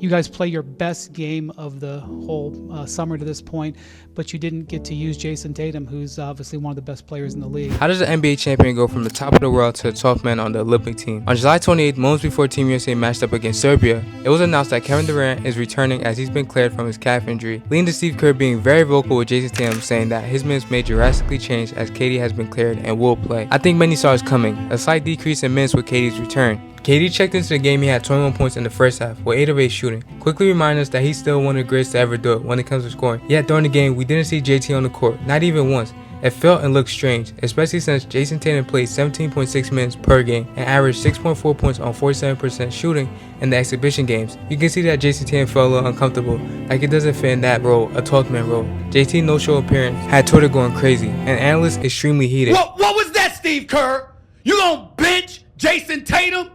You guys play your best game of the whole summer to this point, but you didn't get to use Jayson Tatum, who's obviously one of the best players in the league. How does the NBA champion go from the top of the world to the 12th man on the Olympic team? On July 28th, moments before Team USA matched up against Serbia, it was announced that Kevin Durant is returning as he's been cleared from his calf injury, leading to Steve Kerr being very vocal with Jayson Tatum, saying that his minutes may drastically change as KD has been cleared and will play. I think many saw it coming, a slight decrease in minutes with KD's return. KD checked into the game, he had 21 points in the first half, with 8 of 8 shooting. Quickly remind us that he's still one of the greatest to ever do it when it comes to scoring. Yet during the game, we didn't see JT on the court, not even once. It felt and looked strange, especially since Jayson Tatum played 17.6 minutes per game and averaged 6.4 points on 47% shooting in the exhibition games. You can see that Jayson Tatum felt a little uncomfortable, like it doesn't fit in that role, a 12th man role. JT no-show appearance had Twitter going crazy, and analysts extremely heated. What was that, Steve Kerr? You gonna bench Jayson Tatum?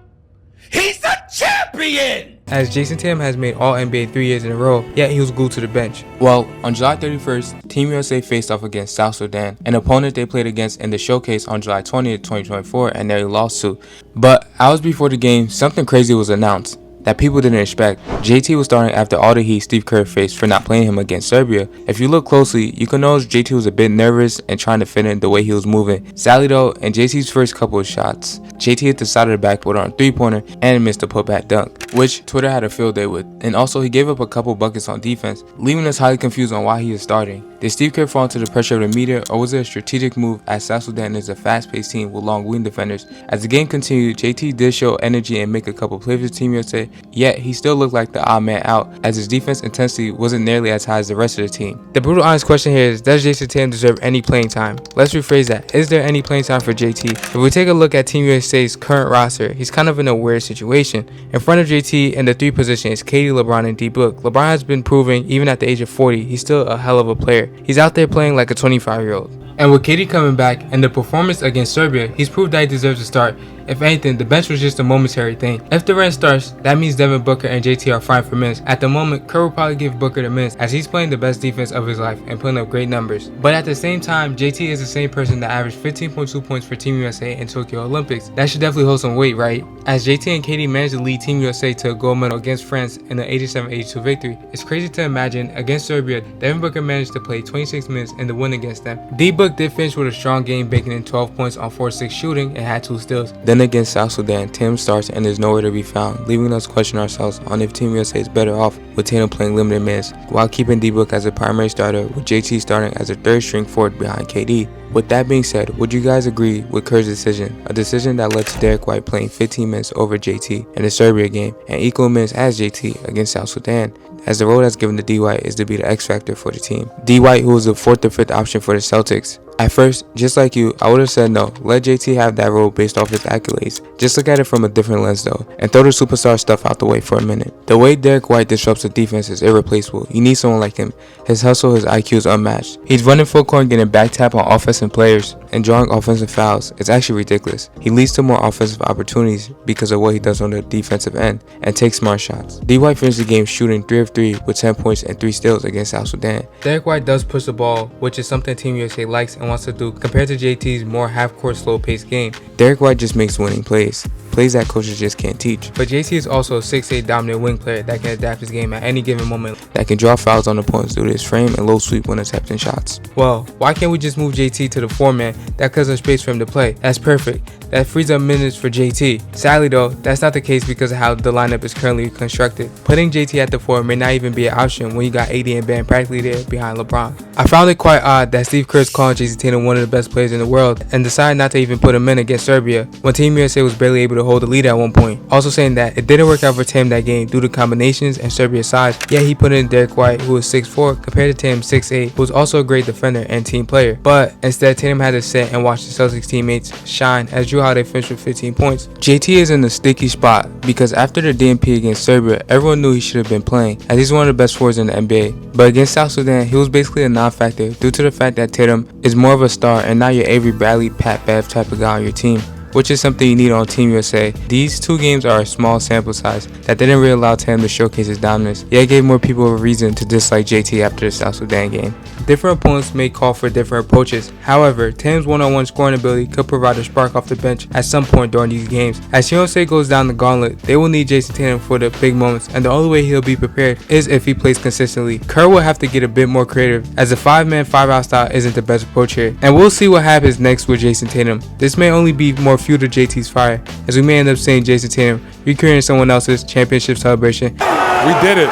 He's a champion! As Jayson Tatum has made all NBA 3 years in a row, yet he was glued to the bench. Well, on July 31st, Team USA faced off against South Sudan, an opponent they played against in the showcase on July 20th, 2024, and nearly lost to. But hours before the game, something crazy was announced that people didn't expect. JT was starting after all the heat Steve Kerr faced for not playing him against Serbia. If you look closely, you can notice JT was a bit nervous and trying to fit in the way he was moving. Sadly though, in JT's first couple of shots, JT hit the side of the backboard on a 3-pointer and missed a putback dunk, which Twitter had a field day with. And also he gave up a couple buckets on defense, leaving us highly confused on why he is starting. Did Steve Kerr fall into the pressure of the media, or was it a strategic move as South Sudan is a fast-paced team with long wing defenders? As the game continued, JT did show energy and make a couple plays for Team USA, yet he still looked like the odd man out as his defense intensity wasn't nearly as high as the rest of the team. The brutal honest question here is, does Jayson Tatum deserve any playing time? Let's rephrase that. Is there any playing time for JT? If we take a look at Team USA's current roster, he's kind of in a weird situation. In front of JT in the 3 position is KD, LeBron, and D-Book. LeBron has been proving, even at the age of 40, he's still a hell of a player. He's out there playing like a 25-year-old. And with KD coming back and the performance against Serbia, he's proved that he deserves to start. If anything, the bench was just a momentary thing. If Durant starts, that means Devin Booker and JT are fine for minutes. At the moment, Kerr will probably give Booker the minutes as he's playing the best defense of his life and putting up great numbers. But at the same time, JT is the same person that averaged 15.2 points for Team USA in Tokyo Olympics. That should definitely hold some weight, right? As JT and KD managed to lead Team USA to a gold medal against France in the 87-82 victory, it's crazy to imagine against Serbia, Devin Booker managed to play 26 minutes in the win against them. D-Book did finish with a strong game, baking in 12 points on 4-6 shooting and had 2 steals. Then against South Sudan, Tatum starts and is nowhere to be found, leaving us question ourselves on if Team USA is better off with Tatum playing limited minutes, while keeping D-Book as a primary starter with JT starting as a 3rd string forward behind KD. With that being said, would you guys agree with Kerr's decision, a decision that led to Derrick White playing 15 minutes over JT in the Serbia game and equal minutes as JT against South Sudan, as the role that's given to D. White is to be the X factor for the team. D. White, who was the 4th or 5th option for the Celtics. At first, just like you, I would have said no, let JT have that role based off his accolades. Just look at it from a different lens though, and throw the superstar stuff out the way for a minute. The way Derrick White disrupts the defense is irreplaceable. You need someone like him. His hustle, his IQ is unmatched. He's running full court and getting back tap on offensive players and drawing offensive fouls. It's actually ridiculous. He leads to more offensive opportunities because of what he does on the defensive end and takes smart shots. D. White finished the game shooting 3 of 3 with 10 points and 3 steals against South Sudan. Derrick White does push the ball, which is something Team USA likes and wants to do compared to JT's more half-court slow-paced game. Derrick White just makes winning plays that coaches just can't teach. But JT is also a 6'8" dominant wing player that can adapt his game at any given moment, that can draw fouls on opponents due to his frame and low sweep when attempting shots. Well, why can't we just move JT to the 4-man? That gives us space for him to play. That's perfect. That frees up minutes for JT. Sadly though, that's not the case because of how the lineup is currently constructed. Putting JT at the 4 may not even be an option when you got AD and Bam practically there behind LeBron. I found it quite odd that Steve Kerr is calling Jayson Tatum one of the best players in the world and decided not to even put him in against Serbia when Team USA was barely able to hold the lead at one point. Also saying that it didn't work out for Tatum that game due to combinations and Serbia's size, yet he put in Derrick White, who was 6'4", compared to Tatum 6'8", who was also a great defender and team player. But instead, Tatum had to sit and watch the Celtics teammates shine, as Drew Holiday finished with 15 points. JT is in a sticky spot because after the DNP against Serbia, everyone knew he should have been playing, as he's one of the best forwards in the NBA. But against South Sudan, he was basically a non-factor due to the fact that Tatum is more of a star and not your Avery Bradley, Pat Bev type of guy on your team. which is something you need on Team USA. These 2 games are a small sample size that didn't really allow Tatum to showcase his dominance, yet gave more people a reason to dislike JT after the South Sudan game. Different opponents may call for different approaches. However, Tatum's one-on-one scoring ability could provide a spark off the bench at some point during these games. As USA goes down the gauntlet, they will need Jayson Tatum for the big moments, and the only way he'll be prepared is if he plays consistently. Kerr will have to get a bit more creative, as the 5-man 5-out style isn't the best approach here, and we'll see what happens next with Jayson Tatum. This may only be more fuel to JT's fire, as we may end up seeing Jayson Tatum recreating someone else's championship celebration. We did it.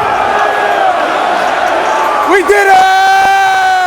We did it!